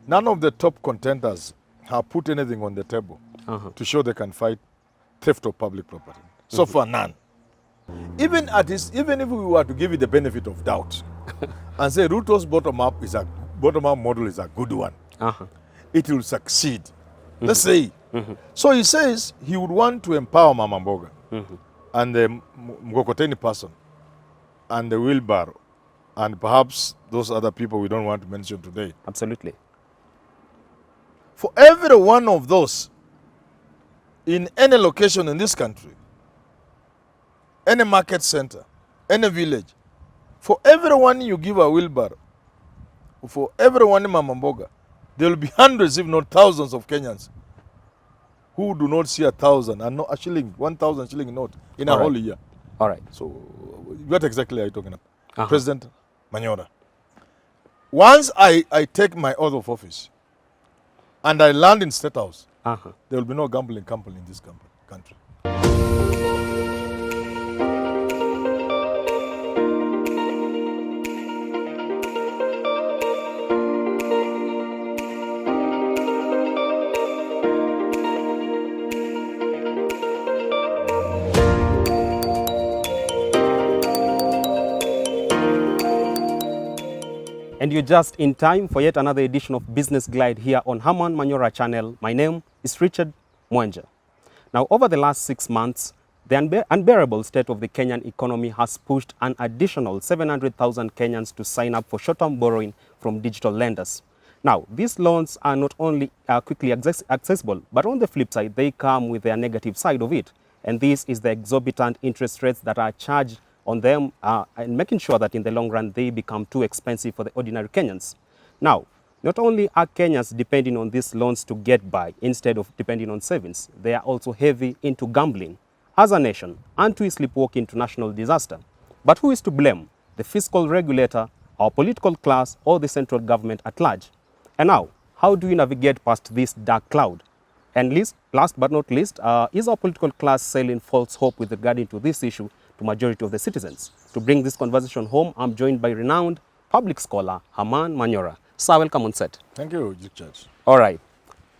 None of the top contenders have put anything on the table to show they can fight theft of public property. So far, none. Even if we were to give it the benefit of doubt and say Ruto's bottom-up model is a good one, it will succeed. Let's say. So he says he would want to empower Mama Mboga and the Mkokoteni person and the wheelbarrow and perhaps those other people we don't want to mention today. Absolutely. For every one of those in any location in this country, any market center, any village, for everyone you give a wheelbarrow, for everyone in Mama Mboga, there will be hundreds, if not thousands, of Kenyans who do not see 1,000 and not a shilling, 1,000 shilling note in a whole year. All right. So, what exactly are you talking about? President Manyora. Once I take my oath of office and I land in State House, there will be no gambling company in this country. And you're just in time for yet another edition of Business Glide here on Herman Manyora channel. My name is Richard Mwenja. Now, over the last 6 months, the unbearable state of the Kenyan economy has pushed an additional 700,000 Kenyans to sign up for short-term borrowing from digital lenders. Now, these loans are not only quickly accessible, but on the flip side, they come with their negative side of it. And this is the exorbitant interest rates that are charged on them and making sure that in the long run they become too expensive for the ordinary Kenyans. Now, not only are Kenyans depending on these loans to get by instead of depending on savings, they are also heavy into gambling as a nation and to sleepwalk into national disaster. But who is to blame? The fiscal regulator, our political class, or the central government at large? And now, how do we navigate past this dark cloud? And last but not least, is our political class selling false hope with regard to this issue to majority of the citizens? To bring this conversation home, I'm joined by renowned public scholar Herman Manyora. Sir, welcome on set. Thank you, Judge. All right.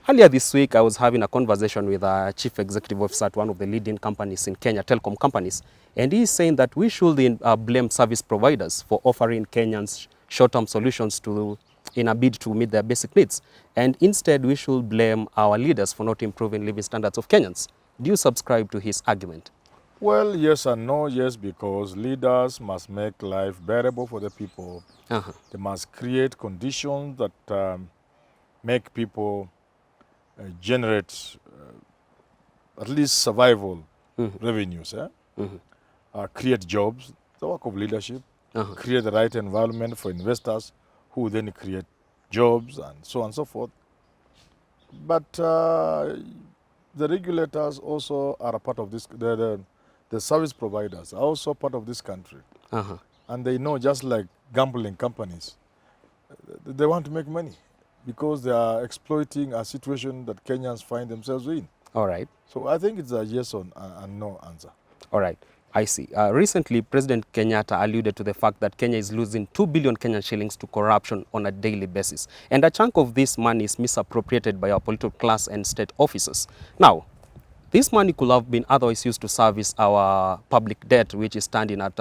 Earlier this week, I was having a conversation with a chief executive officer at one of the leading companies in Kenya, telecom companies, and he's saying that we should blame service providers for offering Kenyans short-term solutions in a bid to meet their basic needs. And instead, we should blame our leaders for not improving living standards of Kenyans. Do you subscribe to his argument? Well, yes and no. Yes, because leaders must make life bearable for the people. They must create conditions that make people generate at least survival revenues. Create jobs, the work of leadership, create the right environment for investors who then create jobs and so on and so forth. But the regulators also are a part of this. The service providers are also part of this country. And they know, just like gambling companies, they want to make money because they are exploiting a situation that Kenyans find themselves in. All right. So I think it's a yes and no answer. All right. I see. Recently, President Kenyatta alluded to the fact that Kenya is losing 2 billion Kenyan shillings to corruption on a daily basis. And a chunk of this money is misappropriated by our political class and state officers. Now, this money could have been otherwise used to service our public debt, which is standing at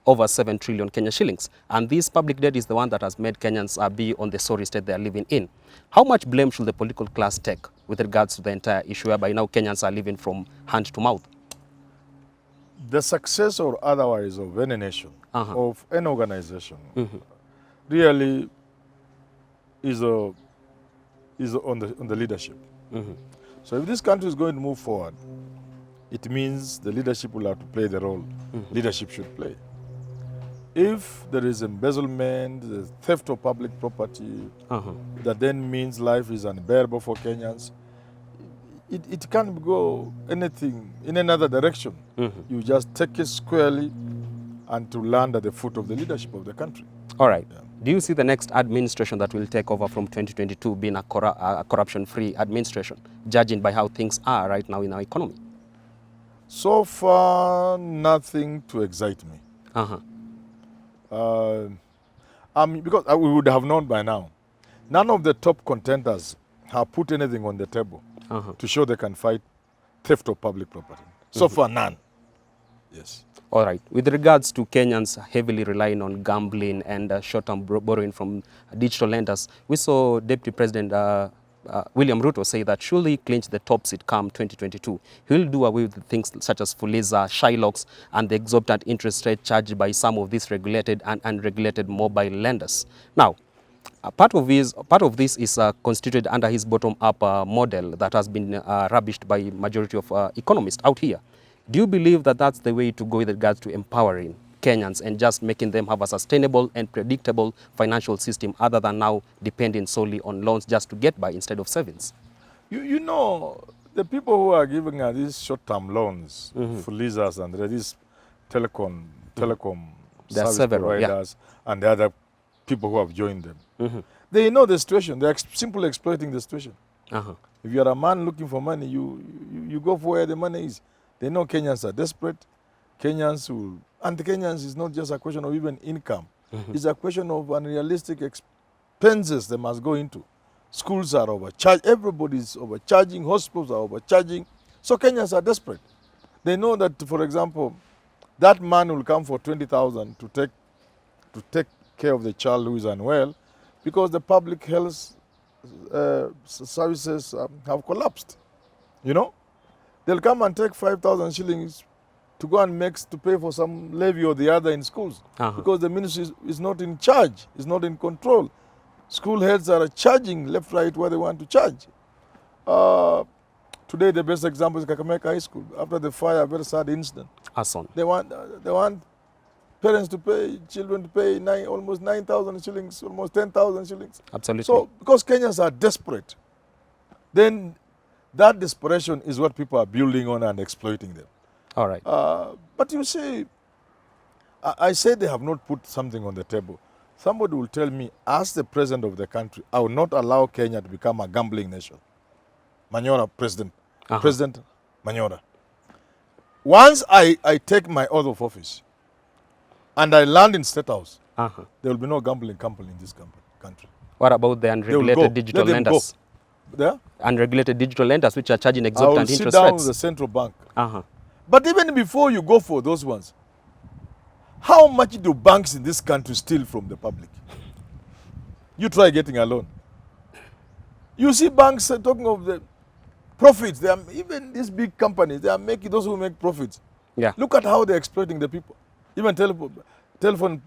over 7 trillion Kenyan shillings. And this public debt is the one that has made Kenyans be on the sorry state they are living in. How much blame should the political class take with regards to the entire issue whereby now Kenyans are living from hand to mouth? The success or otherwise of any nation, of any organization, really is on the leadership. So if this country is going to move forward, it means the leadership will have to play the role leadership should play. If there is embezzlement, the theft of public property, that then means life is unbearable for Kenyans, it can't go anything in another direction. You just take it squarely and to land at the foot of the leadership of the country. All right. Yeah. Do you see the next administration that will take over from 2022 being a corruption-free administration, judging by how things are right now in our economy? So far, nothing to excite me. Because we would have known by now. None of the top contenders have put anything on the table to show they can fight theft of public property. So far, none. Yes. All right. With regards to Kenyans heavily relying on gambling and short-term borrowing from digital lenders, we saw Deputy President William Ruto say that should he clinch the top seat come 2022, he will do away with things such as Fuliza, Shylocks, and the exorbitant interest rate charged by some of these regulated and unregulated mobile lenders. Now, part of this is constituted under his bottom-up model that has been rubbished by majority of economists out here. Do you believe that that's the way to go with regards to empowering Kenyans and just making them have a sustainable and predictable financial system other than now depending solely on loans just to get by instead of savings? You know, the people who are giving these short-term loans, Fulizas and these telecom service providers and the other people who have joined them, they know the situation. They're simply exploiting the situation. If you're a man looking for money, you go for where the money is. They know Kenyans are desperate. Kenyans will, and the Kenyans is not just a question of even income. It's a question of unrealistic expenses they must go into. Schools are overcharged. Everybody's overcharging. Hospitals are overcharging. So Kenyans are desperate. They know that, for example, that man will come for 20,000 to take care of the child who is unwell because the public health services have collapsed. You know? They'll come and take 5,000 shillings to go and pay for some levy or the other in schools because the ministry is not in charge, is not in control. School heads are charging left, right, where they want to charge. Today, the best example is Kakamega High School. After the fire, a very sad incident. They want parents to pay, children to pay almost 9,000 shillings, almost 10,000 shillings. Absolutely. So, because Kenyans are desperate, then that desperation is what people are building on and exploiting them. All right. But you see, I say they have not put something on the table. Somebody will tell me, as the president of the country, I will not allow Kenya to become a gambling nation. Manyora, President Manyora. Once I take my oath of office and I land in State House, there will be no gambling company in this country. What about the unregulated digital lenders? There? Unregulated digital lenders which are charging exorbitant interest rates. I will sit down with the central bank. But even before you go for those ones, how much do banks in this country steal from the public? You try getting a loan. You see banks talking of the profits. They are, even these big companies, they are making those who make profits. Yeah. Look at how they're exploiting the people. Even telephone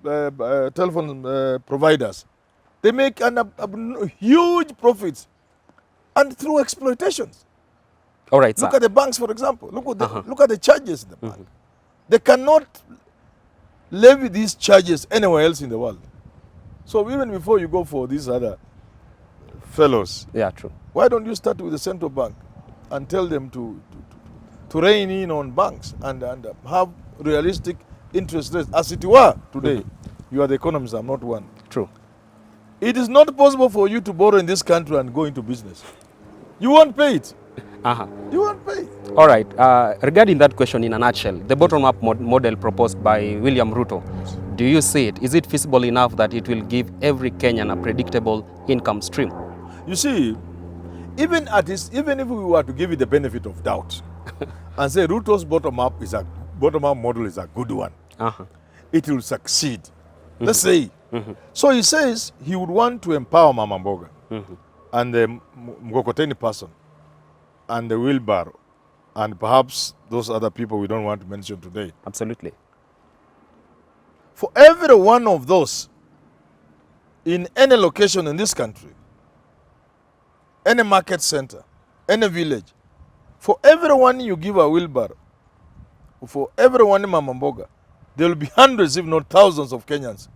providers. They make huge profits. And through exploitations. All right, Look at the banks, for example. Look at the charges in the bank. They cannot levy these charges anywhere else in the world. So even before you go for these other fellows, yeah, true. Why don't you start with the central bank and tell them to rein in on banks and have realistic interest rates as it were today? You are the economist, I'm not one. True. It is not possible for you to borrow in this country and go into business. You won't pay it. You won't pay it. All right. Regarding that question in a nutshell, the bottom-up model proposed by William Ruto, do you see it? Is it feasible enough that it will give every Kenyan a predictable income stream? You see, even if we were to give it the benefit of doubt and say Ruto's bottom-up model is a good one, it will succeed. Let's say. So he says he would want to empower Mama Mboga and the Mkokoteni person and the wheelbarrow and perhaps those other people we don't want to mention today. Absolutely. For every one of those in any location in this country, any market center, any village, for everyone you give a wheelbarrow, for everyone in Mama Mboga, there will be hundreds, if not thousands of Kenyans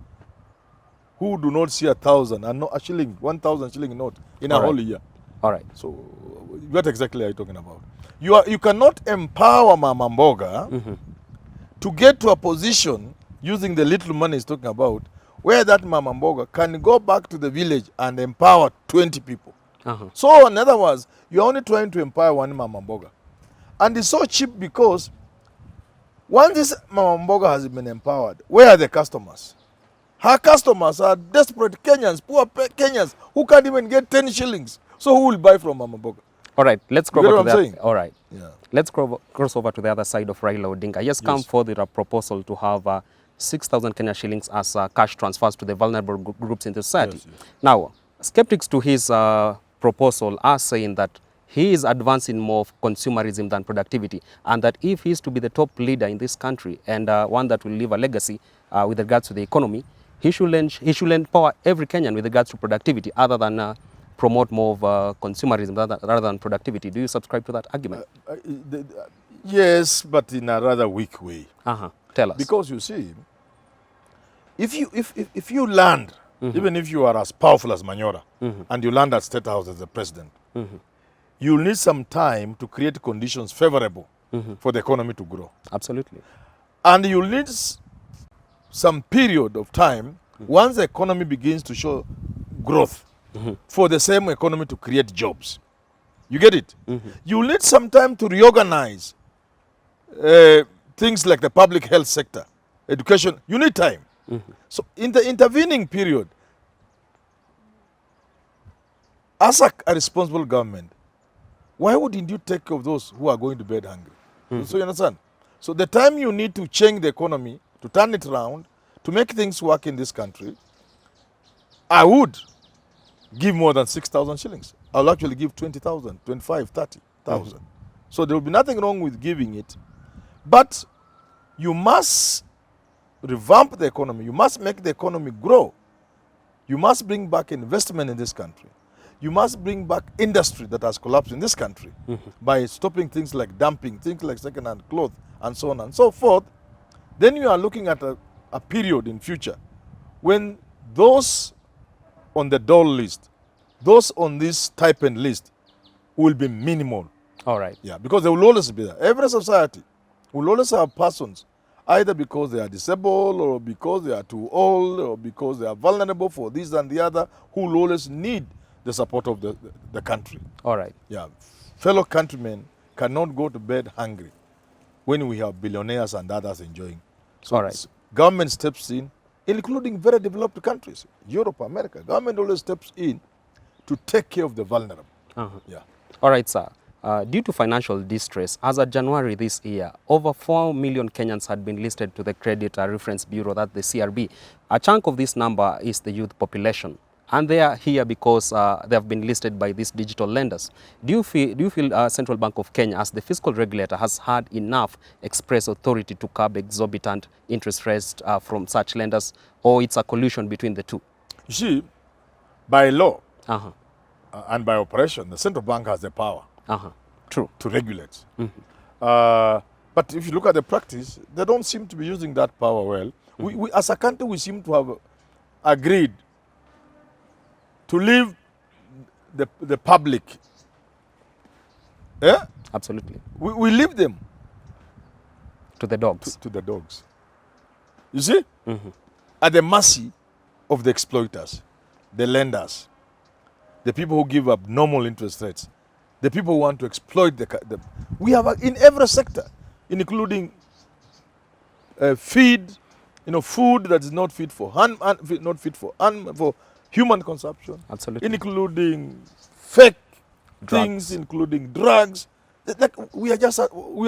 who do not see 1,000 and not a shilling, 1,000 shilling note in a whole year. All right. So what exactly are you talking about? You cannot empower Mama Mboga to get to a position using the little money he's talking about where that Mama Mboga can go back to the village and empower 20 people. So in other words, you're only trying to empower one Mama Mboga. And it's so cheap because once this Mama Mboga has been empowered, where are the customers? Her customers are desperate Kenyans, poor Kenyans, who can't even get 10 shillings. So who will buy from Mama Mboga? All right, let's You cross get over what to I'm that. saying? All right, Yeah. let's cross over to the other side of Raila Odinga. He has come forward with a proposal to have 6,000 Kenya shillings as cash transfers to the vulnerable groups in the society. Yes, yes. Now, skeptics to his proposal are saying that he is advancing more of consumerism than productivity, and that if he is to be the top leader in this country and one that will leave a legacy with regards to the economy, he should empower every Kenyan with regards to productivity, other than promote more of consumerism rather than productivity. Do you subscribe to that argument? Yes, but in a rather weak way. Tell us. Because you see, if you land, even if you are as powerful as Manyora, and you land at State House as the president, you'll need some time to create conditions favorable for the economy to grow. Absolutely. And you'll need some period of time, once the economy begins to show growth, for the same economy to create jobs. You get it? You'll need some time to reorganize things like the public health sector, education. You need time. So in the intervening period, as a responsible government, why wouldn't you take care of those who are going to bed hungry? So you understand? So the time you need to change the economy, to turn it around, to make things work in this country, I would give more than 6,000 shillings. I'll actually give 20,000, 25, 30,000. So there will be nothing wrong with giving it. But you must revamp the economy. You must make the economy grow. You must bring back investment in this country. You must bring back industry that has collapsed in this country by stopping things like dumping, things like second-hand clothes, and so on and so forth. Then you are looking at a period in future when those on the dole list, those on this stipend list will be minimal. All right. Yeah, because they will always be there. Every society will always have persons, either because they are disabled or because they are too old or because they are vulnerable for this and the other, who will always need the support of the country. All right. Yeah, fellow countrymen cannot go to bed hungry when we have billionaires and others enjoying. So all right. Government steps in, including very developed countries, Europe, America. Government always steps in to take care of the vulnerable. Yeah. All right, sir. Due to financial distress, as of January this year, over 4 million Kenyans had been listed to the Credit Reference Bureau, that's the CRB. A chunk of this number is the youth population. And they are here because they have been listed by these digital lenders. Do you feel Central Bank of Kenya, as the fiscal regulator, has had enough express authority to curb exorbitant interest rates from such lenders, or it's a collusion between the two? You see, by law and by operation, the Central Bank has the power True. to regulate. But if you look at the practice, they don't seem to be using that power well. We as a country, we seem to have agreed to leave the public. Yeah? Absolutely. We leave them To the dogs. to the dogs. You see? At the mercy of the exploiters, the lenders, the people who give up normal interest rates, the people who want to exploit the we have in every sector, including feed, food that is not fit for for human consumption. Absolutely. Including fake Drugs. things, including drugs. Like we are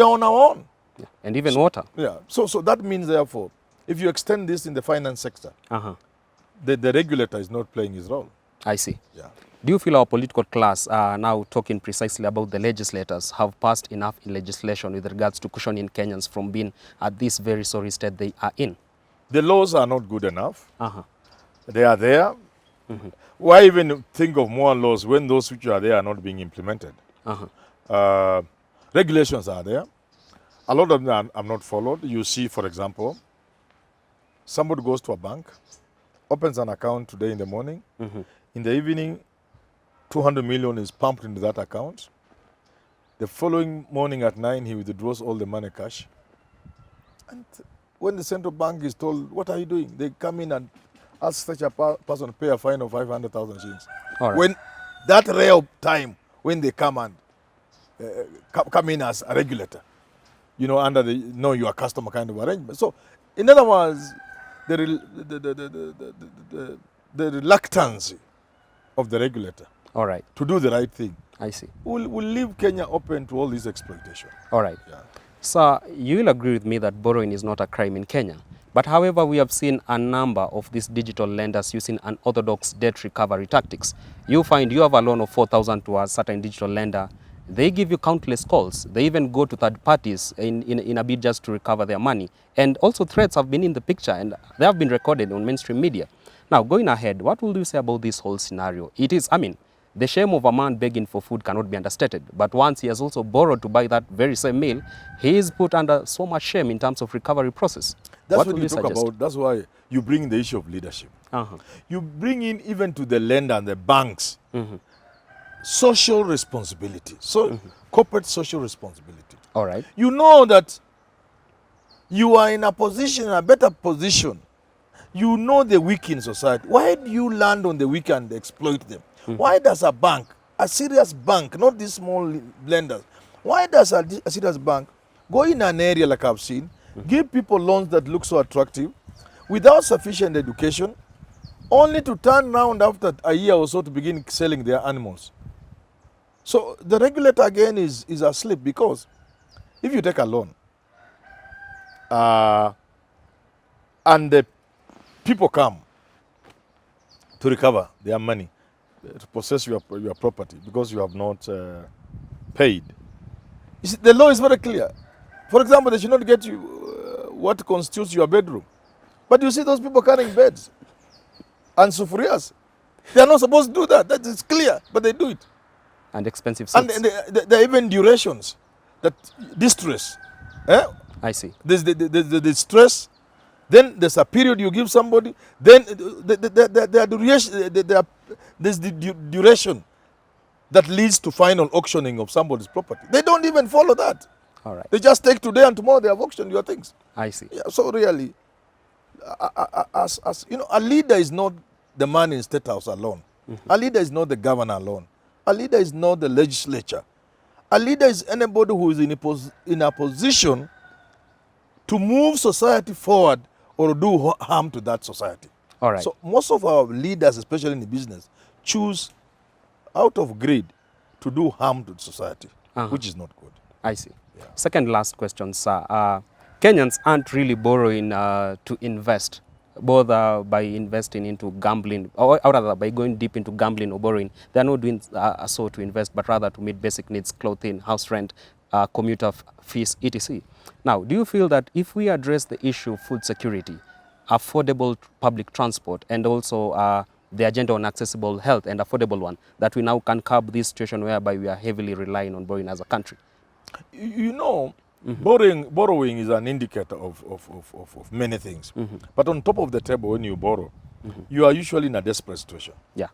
on our own. Yeah. And even water. Yeah. So that means, therefore, if you extend this in the finance sector, the regulator is not playing his role. I see. Yeah. Do you feel our political class, now talking precisely about the legislators, have passed enough in legislation with regards to cushioning Kenyans from being at this very sorry state they are in? The laws are not good enough. They are there. Why even think of more laws when those which are there are not being implemented? Regulations are there. A lot of them are not followed. You see, for example, somebody goes to a bank, opens an account today in the morning. In the evening, 200 million is pumped into that account. The following morning at 9, he withdraws all the money cash. And when the central bank is told, what are you doing? They come in and ask such a person to pay a fine of 500,000 shillings. All right. When that rare time when they come and come in as a regulator, under the know your customer kind of arrangement. So, in other words, the reluctance of the regulator All right. to do the right thing I see. will leave Kenya open to all this exploitation. All right. Yeah. Sir, you will agree with me that borrowing is not a crime in Kenya. But however, we have seen a number of these digital lenders using unorthodox debt recovery tactics. You find you have a loan of 4,000 to a certain digital lender. They give you countless calls. They even go to third parties in a bid just to recover their money. And also threats have been in the picture and they have been recorded on mainstream media. Now, going ahead, what will you say about this whole scenario? It is, I mean, the shame of a man begging for food cannot be understated. But once he has also borrowed to buy that very same meal, he is put under so much shame in terms of recovery process. That's what you talk about. That's why you bring in the issue of leadership. You bring in even to the lender and the banks social responsibility, corporate social responsibility. All right. You know that you are in a position, a better position. You know the weak in society. Why do you land on the weak and exploit them? Why does a bank, a serious bank, not these small lenders, why does a serious bank go in an area like I've seen, give people loans that look so attractive without sufficient education, only to turn around after a year or so to begin selling their animals? So the regulator again is asleep, because if you take a loan and the people come to recover their money, to possess your property because you have not paid, you see, the law is very clear. For example, they should not get you what constitutes your bedroom. But you see those people carrying beds and sufurias. They are not supposed to do that. That is clear, but they do it. And expensive seats. And there are even durations, that distress. I see. There's the distress, then there's a period you give somebody, then there's the duration that leads to final auctioning of somebody's property. They don't even follow that. All right. They just take today and tomorrow they have auctioned your things. I see. Yeah, so really, as you know, a leader is not the man in State House alone. A leader is not the governor alone. A leader is not the legislature. A leader is anybody who is in a position to move society forward or do harm to that society. All right. So most of our leaders, especially in the business, choose out of greed to do harm to society, which is not good. I see. Yeah. Second last question, sir. Kenyans aren't really borrowing to invest, both by investing into gambling, or rather by going deep into gambling or borrowing. They're not doing so to invest, but rather to meet basic needs, clothing, house rent, commuter fees, etc. Now, do you feel that if we address the issue of food security, affordable public transport, and also the agenda on accessible health and affordable one, that we now can curb this situation whereby we are heavily relying on borrowing as a country? You know, borrowing is an indicator of many things. But on top of the table, when you borrow, you are usually in a desperate situation. Yeah.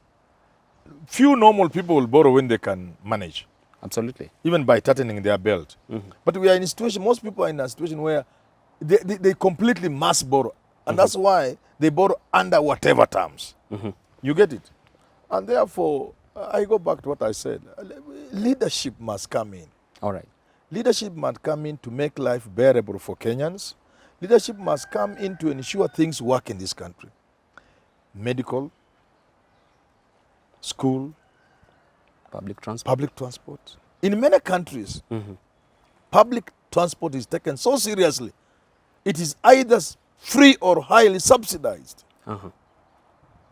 Few normal people will borrow when they can manage. Absolutely. Even by tightening their belt. But we are in a situation, most people are in a situation where they completely must borrow. And that's why they borrow under whatever terms. You get it? And therefore, I go back to what I said. Leadership must come in. All right. Leadership must come in to make life bearable for Kenyans. Leadership must come in to ensure things work in this country. Medical, school, public transport. Public transport. In many countries, public transport is taken so seriously. It is either free or highly subsidized.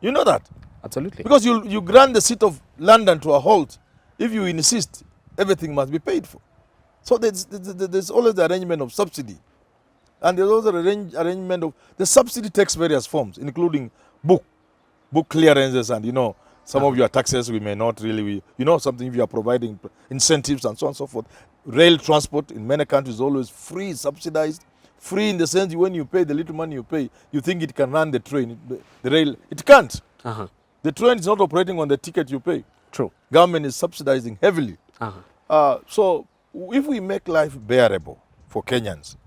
You know that? Absolutely. Because you grant the seat of London to a halt. If you insist, everything must be paid for. So there's always the arrangement of subsidy. And there's also the arrangement of, the subsidy takes various forms, including book clearances and, you know, some of your taxes we may not really, you know, something if you are providing incentives and so on and so forth. Rail transport in many countries is always free, subsidized. Free in the sense when you pay the little money you pay, you think it can run the train. The rail, it can't. The train is not operating on the ticket you pay. True. Government is subsidizing heavily. So if we make life bearable for Kenyans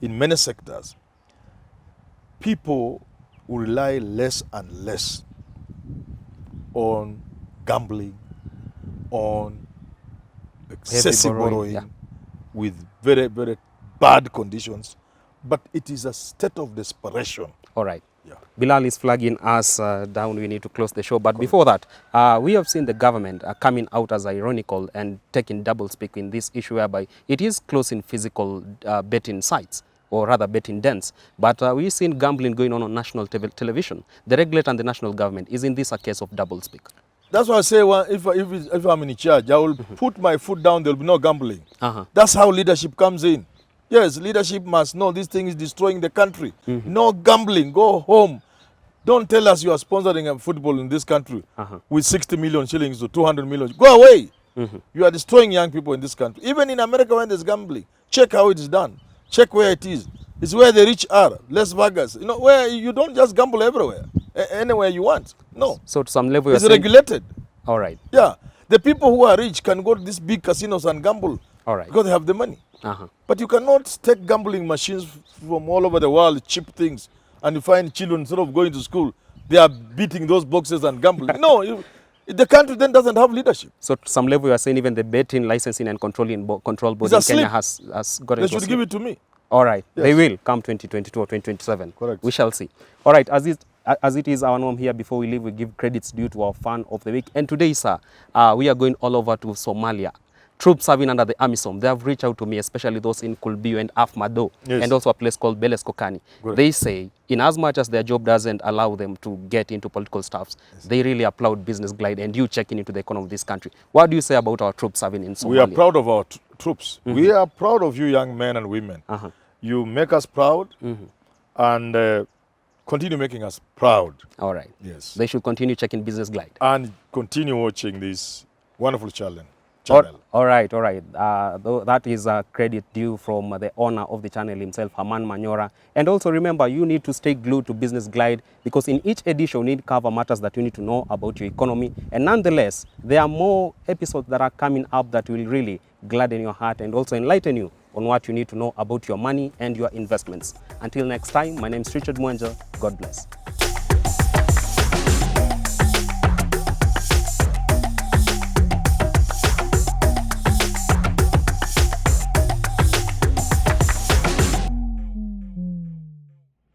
in many sectors, people will rely less and less on gambling, on excessive borrowing, with very, very bad conditions. But it is a state of desperation. All right. Yeah. Bilal is flagging us down. We need to close the show. But before that, we have seen the government coming out as ironical and taking double speak in this issue whereby it is closing physical betting sites, or rather betting dens. But we've seen gambling going on national television. The regulator and the national government, is in this a case of double speak? That's why I say, well, if I'm in charge, I will put my foot down, there will be no gambling. That's how leadership comes in. Yes, leadership must know this thing is destroying the country. No gambling, go home. Don't tell us you are sponsoring football in this country with 60 million shillings to 200 million. Go away. You are destroying young people in this country. Even in America when there's gambling, check how it is done. Check where it is. It's where the rich are, Las Vegas. You know, where you don't just gamble everywhere, anywhere you want. No. So to some level, it's regulated. All right. Yeah. The people who are rich can go to these big casinos and gamble. All right. Because they have the money. But you cannot take gambling machines from all over the world, cheap things, and you find children, instead of going to school, they are beating those boxes and gambling. No, the country then doesn't have leadership. So to some level, you are saying even the betting licensing and control board in Kenya has got. They should give it to me. All right. Yes. They will come 2022 or 2027. Correct. We shall see. All right. As it is our norm here, before we leave, we give credits due to our fan of the week. And today, sir, we are going all over to Somalia. Troops serving under the AMISOM, they have reached out to me, especially those in Kulbiu and Afmado, and also a place called Beleskokani. They say, in as much as their job doesn't allow them to get into political staffs, they really applaud Business Glide and you checking into the economy of this country. What do you say about our troops serving in Somalia? We are proud of our troops. We are proud of you young men and women. You make us proud and continue making us proud. All right. Yes. They should continue checking Business Glide. And continue watching this wonderful channel. All right. That is a credit due from the owner of the channel himself, Herman Manyora. And also remember, you need to stay glued to Business Glide, because in each edition, we need to cover matters that you need to know about your economy. And nonetheless, there are more episodes that are coming up that will really gladden your heart and also enlighten you on what you need to know about your money and your investments. Until next time, my name is Richard Mwenja. God bless.